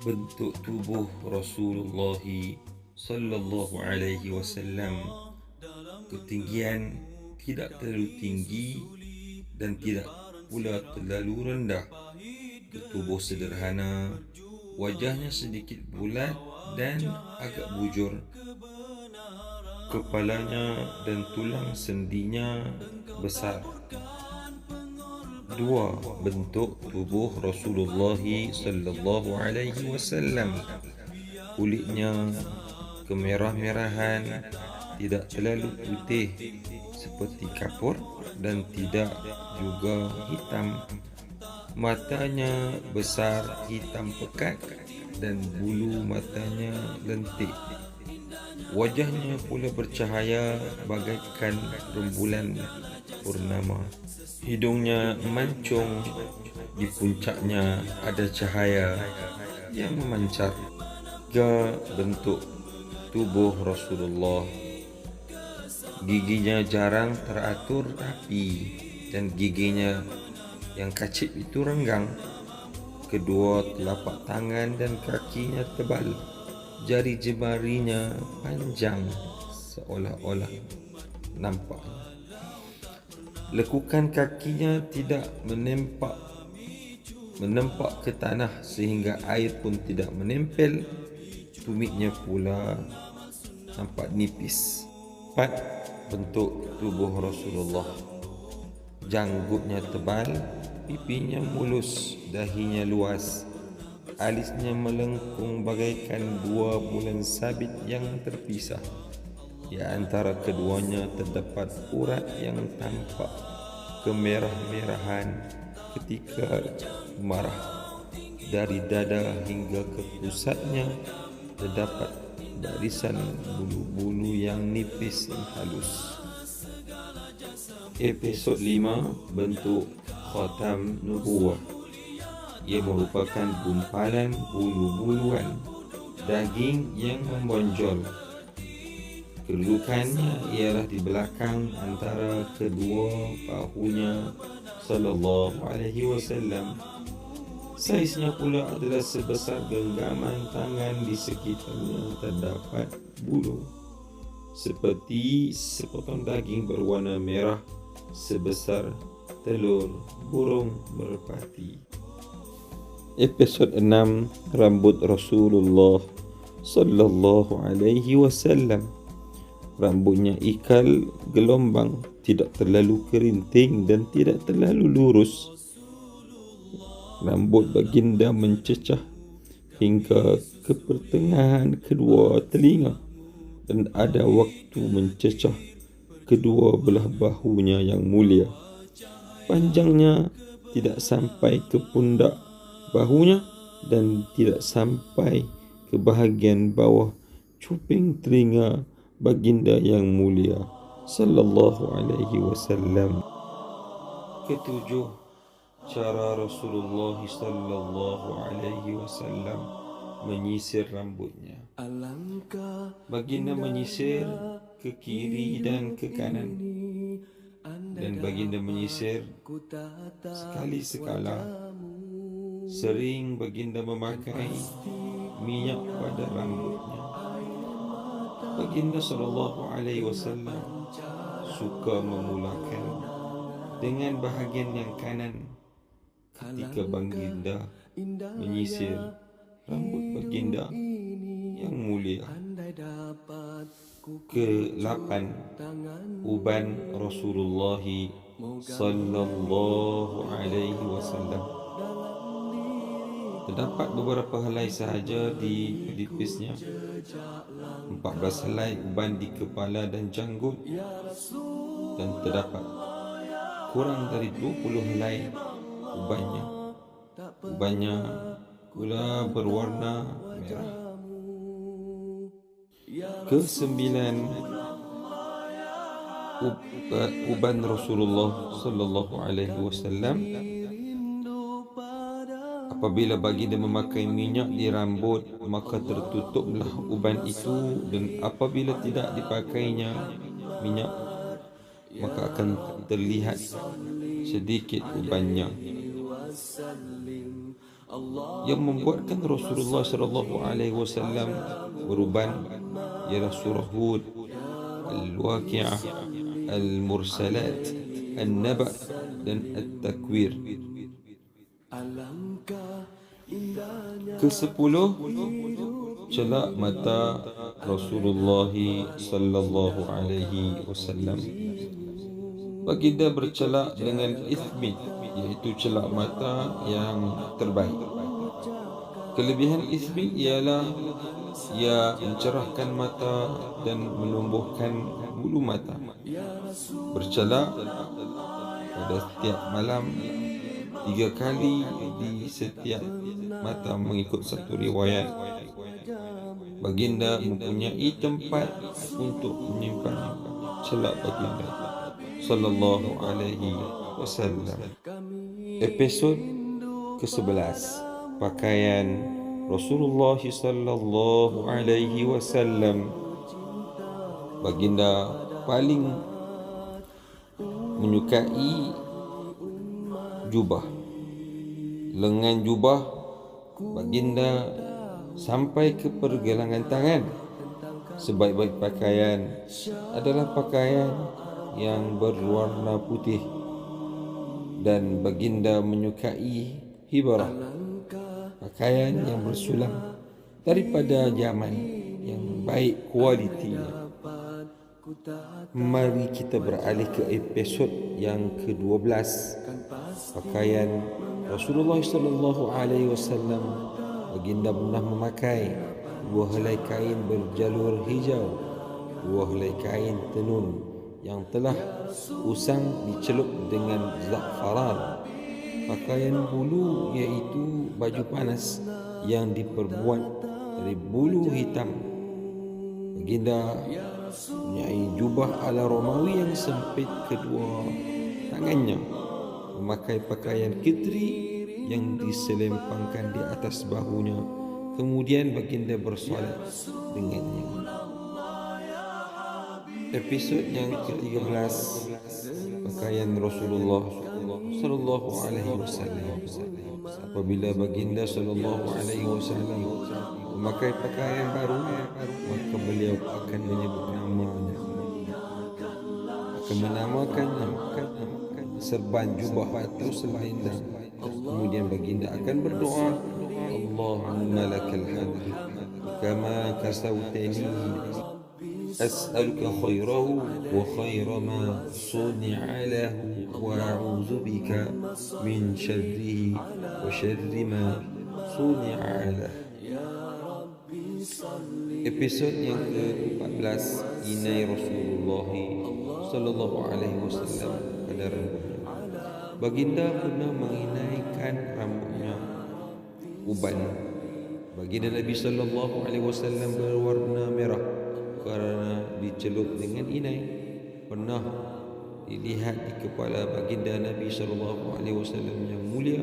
bentuk tubuh Rasulullah sallallahu alaihi wasallam. Ketinggian tidak terlalu tinggi dan tidak pula terlalu rendah. Bertubuh sederhana, wajahnya sedikit bulat dan agak bujur. Kepalanya dan tulang sendinya besar. 2. Bentuk tubuh Rasulullah sallallahu alaihi wasallam. Kulitnya kemerah-merahan, tidak terlalu putih seperti kapur dan tidak juga hitam. Matanya besar, hitam pekat dan bulu matanya lentik. Wajahnya pula bercahaya bagaikan rembulan purnama. Hidungnya mancung, di puncaknya ada cahaya yang memancar. 3. Bentuk tubuh Rasulullah. Giginya jarang teratur rapi dan giginya yang kacip itu renggang. Kedua telapak tangan dan kakinya tebal. Jari jemarinya panjang seolah-olah nampak. Lekukan kakinya tidak menempak ke tanah sehingga air pun tidak menempel. Tumitnya pula nampak nipis. 4. Bentuk tubuh Rasulullah. Janggutnya tebal, pipinya mulus, dahinya luas, alisnya melengkung bagaikan dua bulan sabit yang terpisah. Di antara keduanya terdapat urat yang tampak kemerah-merahan ketika marah. Dari dada hingga ke pusatnya terdapat barisan bulu-bulu yang nipis dan halus. Episod 5. Bentuk khatam nubuwah. Ia merupakan gumpalan bulu-buluan daging yang membonjol. Kedudukannya ialah di belakang antara kedua bahunya sallallahu alaihi wasallam. Saiznya pula adalah sebesar genggaman tangan. Di sekitarnya terdapat bulu seperti sepotong daging berwarna merah sebesar telur burung merpati. Episod 6. Rambut Rasulullah sallallahu alaihi wasallam. Rambutnya ikal gelombang, tidak terlalu kerinting dan tidak terlalu lurus. Rambut baginda mencecah hingga ke pertengahan kedua telinga dan ada waktu mencecah kedua belah bahunya yang mulia. Panjangnya tidak sampai ke pundak bahunya dan tidak sampai ke bahagian bawah cuping telinga baginda yang mulia sallallahu alaihi wasallam. Ketujuh. Cara Rasulullah sallallahu alaihi wasallam menyisir rambutnya. Baginda menyisir ke kiri dan ke kanan, dan baginda menyisir sekali sekala. Sering baginda memakai minyak pada rambutnya. Baginda sallallahu alaihi wasallam suka memulakan dengan bahagian yang kanan ketika baginda menyisir rambut baginda yang mulia. Ke-8. Uban Rasulullah sallallahu alaihi wasallam. Terdapat beberapa helai sahaja di pelipisnya. 14 helai uban di kepala dan janggut, dan terdapat kurang dari 20 helai ubannya. Ubannya pula berwarna merah. Ke-9. Uban Rasulullah sallallahu alaihi wasallam. Apabila baginda memakai minyak di rambut, maka tertutuplah uban itu, dan apabila tidak dipakainya minyak, maka akan terlihat sedikit ubannya. Yang membuatkan Rasulullah sallallahu alaihi wasallam beruban ialah surah Hud, Al-Waqi'ah, Al-Mursalat, An-Naba dan At-Takwir. Ke-10, celak mata Rasulullah sallallahu alaihi wasallam. Baginda bercelak dengan ismi, iaitu celak mata yang terbaik. Kelebihan ismi ialah ia mencerahkan mata dan menumbuhkan bulu mata. Bercelak pada setiap malam 3 kali di setiap mata mengikut satu riwayat. Baginda mempunyai tempat untuk menyimpan celak baginda sallallahu alaihi wasallam. Episod ke-11, pakaian Rasulullah sallallahu alaihi wasallam. Baginda paling menyukai jubah. Lengan jubah baginda sampai ke pergelangan tangan. Sebaik-baik pakaian adalah pakaian yang berwarna putih, dan baginda menyukai hibarah, pakaian yang bersulam daripada zaman yang baik kualitinya. Mari kita beralih ke episod yang ke-12, pakaian Rasulullah sallallahu alaihi wasallam. Baginda pernah memakai 2 helai kain berjalur hijau, 2 helai kain tenun yang telah usang dicelup dengan za'faran. Pakaian bulu iaitu baju panas yang diperbuat dari bulu hitam. Baginda mempunyai jubah ala Romawi yang sempit kedua tangannya, memakai pakaian kitri yang diselempangkan di atas bahunya. Kemudian baginda bersolat dengannya. Episod yang ke-13, pakaian Rasulullah sallallahu alaihi wasallam. Apabila baginda sallallahu alaihi wasallam memakai pakaian baru, maka beliau akan menyebut namanya, akan menamakannya serban jubah atau selendang. Kemudian baginda akan berdoa, Allahumma lakal hamd kama kasawtani, as'aluka khairahu wa khaira ma suni'a lahu wa a'udzu bika min syarrihi wa syarri ma suni'a lahu. Episod yang ke-14, inai Rasulullah sallallahu alaihi wasallam pada rambutnya. Baginda pernah menginaikan rambutnya uban. Baginda Nabi sallallahu alaihi wasallam berwarna merah kerana dicelup dengan inai. Pernah dilihat di kepala baginda Nabi sallallahu alaihi wasallam yang mulia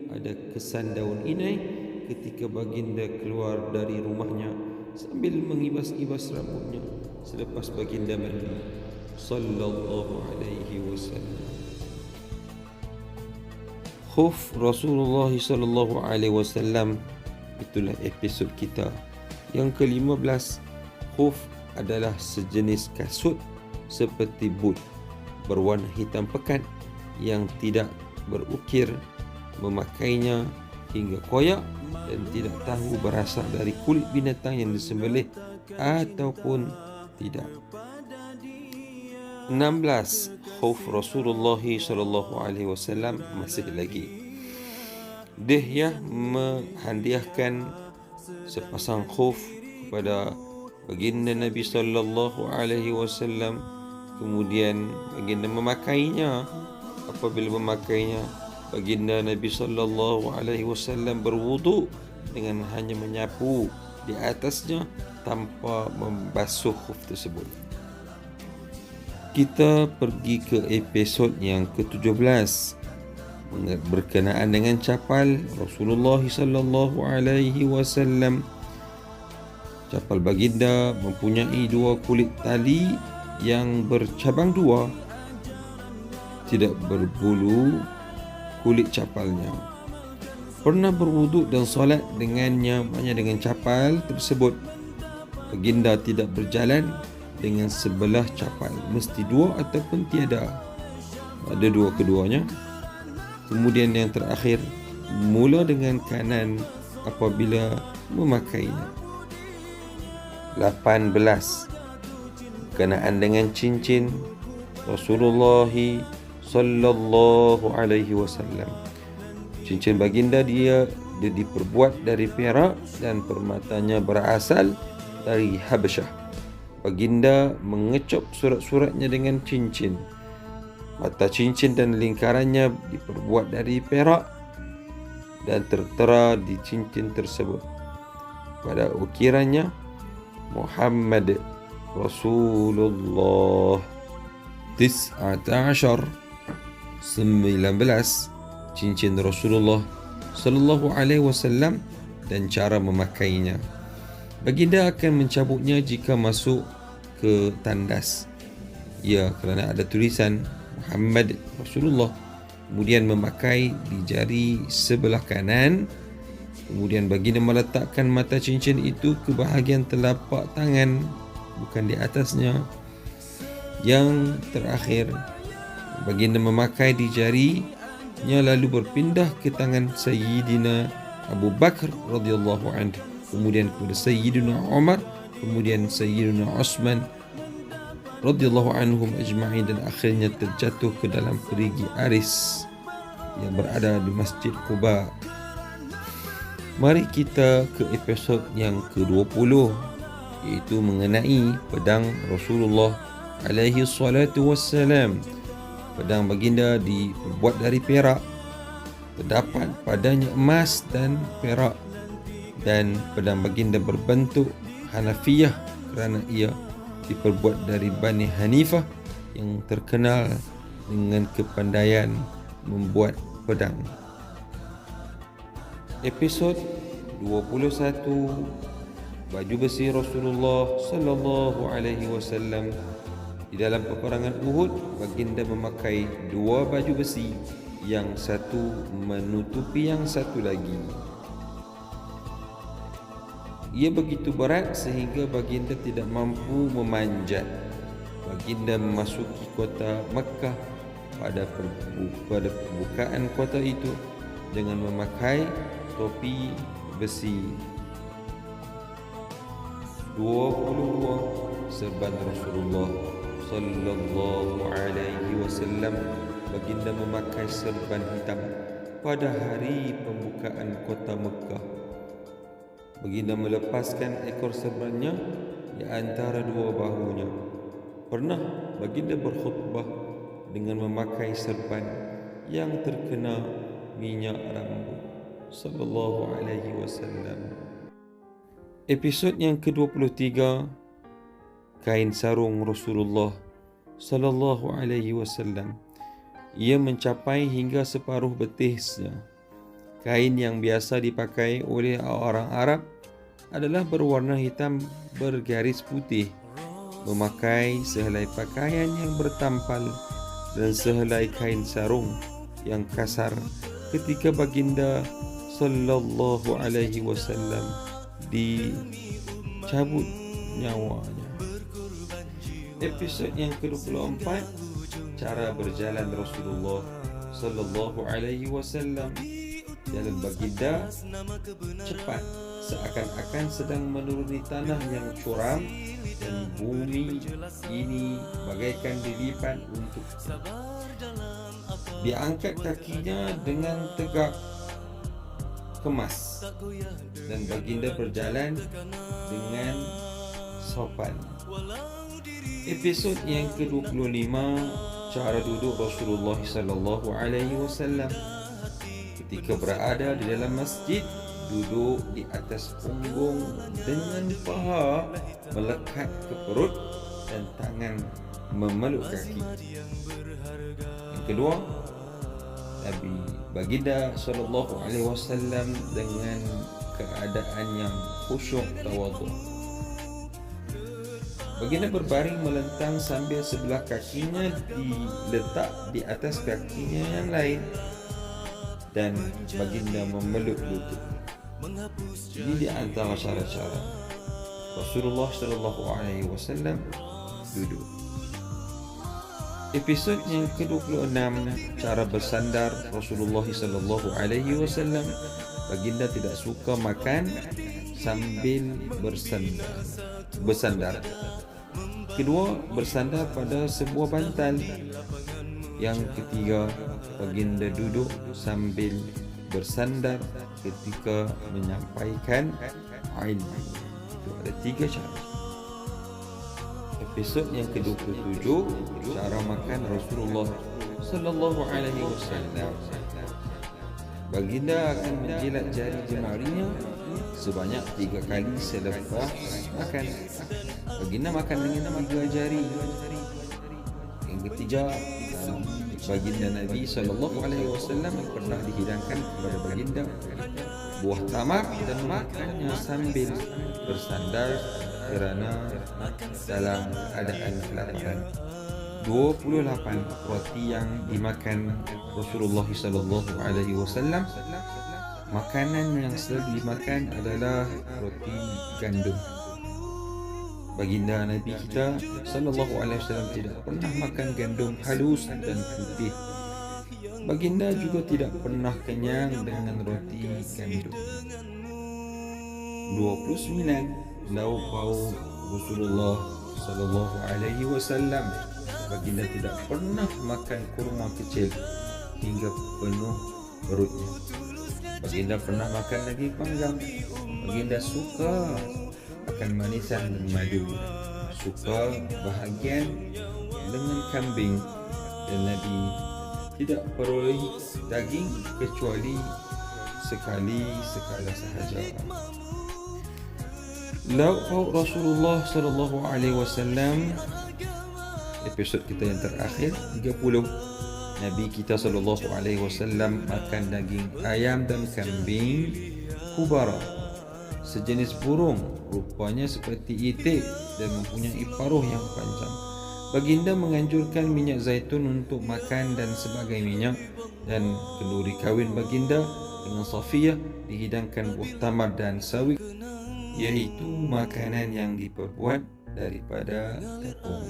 ada kesan daun inai ketika baginda keluar dari rumahnya sambil mengibas-ibas rambutnya selepas baginda mandi sallallahu alaihi wasallam. Khuf Rasulullah sallallahu alaihi wasallam, itulah episod kita yang ke-15. Khuf adalah sejenis kasut seperti boot berwarna hitam pekat yang tidak berukir. Memakainya hingga koyak dan tidak tahu berasal dari kulit binatang yang disembelih ataupun tidak. 16. Khuf Rasulullah sallallahu alaihi wasallam masih lagi. Dihyah menghadiahkan sepasang khuf kepada baginda Nabi sallallahu alaihi wasallam. Kemudian baginda memakainya. Apabila memakainya, baginda Nabi sallallahu alaihi wasallam berwudu dengan hanya menyapu di atasnya tanpa membasuh khuf tersebut. Kita pergi ke episod yang ke-17 berkenaan dengan capal Rasulullah sallallahu alaihi wasallam. Capal baginda mempunyai 2 kulit tali yang bercabang 2, tidak berbulu kulit capalnya. pernah berwuduk dan solat dengannya, maknanya dengan capal tersebut. Baginda tidak berjalan dengan sebelah capal, mesti dua ataupun tiada. Ada dua keduanya. Kemudian yang terakhir, mula dengan kanan apabila memakainya. 18. Berkenaan dengan cincin Rasulullah sallallahu alaihi wasallam. Cincin baginda dia diperbuat dari perak dan permatanya berasal dari Habasyah. Baginda mengecop surat-suratnya dengan cincin. Mata cincin dan lingkarannya diperbuat dari perak dan tertera di cincin tersebut. Pada ukirannya Muhammad Rasulullah. 19. Cincin Rasulullah sallallahu alaihi wasallam dan cara memakainya. Baginda akan mencabutnya jika masuk ke tandas. Ya, kerana ada tulisan Muhammad Rasulullah. Kemudian memakai di jari sebelah kanan. Kemudian baginda meletakkan mata cincin itu ke bahagian telapak tangan, bukan di atasnya. Yang terakhir, baginda memakai di jarinya lalu berpindah ke tangan Sayyidina Abu Bakar radhiyallahu anhu, kemudian kepada Sayyidina Umar, kemudian Sayyidina Utsman radhiyallahu anhum ajma'in, dan akhirnya terjatuh ke dalam perigi aris yang berada di Masjid Quba. Mari kita ke episod yang ke-20, iaitu mengenai pedang Rasulullah alaihi salatu wassalam. Pedang baginda dibuat dari perak. Terdapat padanya emas dan perak, dan pedang baginda berbentuk Hanafiyah kerana ia diperbuat dari Bani Hanifah yang terkenal dengan kepandaian membuat pedang. Episod 21, baju besi Rasulullah sallallahu alaihi wasallam. Di dalam peperangan Uhud, baginda memakai dua baju besi, yang satu menutupi yang satu lagi. Ia begitu berat sehingga baginda tidak mampu memanjat. Baginda memasuki kota Makkah pada pembukaan kota itu dengan memakai topi besi. 22. Serban Rasulullah sallallahu alaihi wasallam. Baginda memakai serban hitam pada hari pembukaan kota Mekah. Baginda melepaskan ekor serbannya di antara dua bahunya. Pernah baginda berkhutbah dengan memakai serban yang terkena minyak rambut sallallahu alaihi wasallam. Episod yang ke-23, kain sarung Rasulullah sallallahu alaihi wasallam. Ia mencapai hingga separuh betisnya. Kain yang biasa dipakai oleh orang Arab adalah berwarna hitam bergaris putih, memakai sehelai pakaian yang bertampal dan sehelai kain sarung yang kasar ketika baginda sallallahu alaihi wasallam dicabut nyawanya. Episod yang ke-24, cara berjalan Rasulullah sallallahu alaihi wasallam. Jalan baginda cepat, seakan-akan sedang menuruni tanah yang curam, dan bumi ini bagaikan dilipat untuk diangkat kakinya dengan tegak kemas, dan baginda berjalan dengan sopan. Episod yang ke-25, cara duduk Rasulullah sallallahu alaihi wasallam. Ketika berada di dalam masjid, duduk di atas punggung dengan paha melekat ke perut dan tangan memeluk kaki. Yang kedua, Nabi baginda sallallahu alaihi wasallam dengan keadaan yang khusyuk tawadhu. Baginda berbaring melentang sambil sebelah kakinya diletak di atas kakinya yang lain, dan baginda memeluk lutut. Ini di antara cara-cara Rasulullah sallallahu alaihi wasallam duduk. Episod yang ke-26, cara bersandar Rasulullah sallallahu alaihi wasallam. Baginda tidak suka makan sambil bersandar. Kedua, bersandar pada sebuah bantal. Yang ketiga, baginda duduk sambil bersandar ketika menyampaikan ilmu. Itu ada 3 cara. Episod yang ke-27, cara makan Rasulullah sallallahu alaihi wasallam. Baginda akan menjilat jari jemarinya sebanyak 3 kali selepas makan. Baginda makan dengan 3 jari. Yang ketiga, baginda Nabi sallallahu alaihi wasallam pernah dihidangkan kepada baginda buah tamar dan makannya sambil bersandar kerana dalam keadaan kelaparan. 28 roti yang dimakan Rasulullah sallallahu alaihi wasallam. Makanan yang selalu dimakan adalah roti gandum. Baginda Nabi kita sallallahu alaihi wasallam tidak pernah makan gandum halus dan putih. Baginda juga tidak pernah kenyang dengan roti gandum. 29 lauk pauk Rasulullah sallallahu alaihi wasallam. Baginda tidak pernah makan kurma kecil hingga penuh perutnya. Baginda pernah makan daging panggang. Baginda suka makan manisan dan madu. Suka bahagian dengan kambing. Dan Nabi tidak peroleh daging kecuali sekali-sekala sahaja. Lauk pauk Rasulullah sallallahu alaihi wasallam. Episod kita yang terakhir 30. Nabi kita sallallahu alaihi wasallam makan daging ayam dan kambing kubara, sejenis burung rupanya seperti itik dan mempunyai paruh yang panjang. Baginda menganjurkan minyak zaitun untuk makan dan sebagai minyak, dan kenduri kahwin baginda dengan Safiyah dihidangkan buah tamar dan sawi, iaitu makanan yang diperbuat daripada tepung.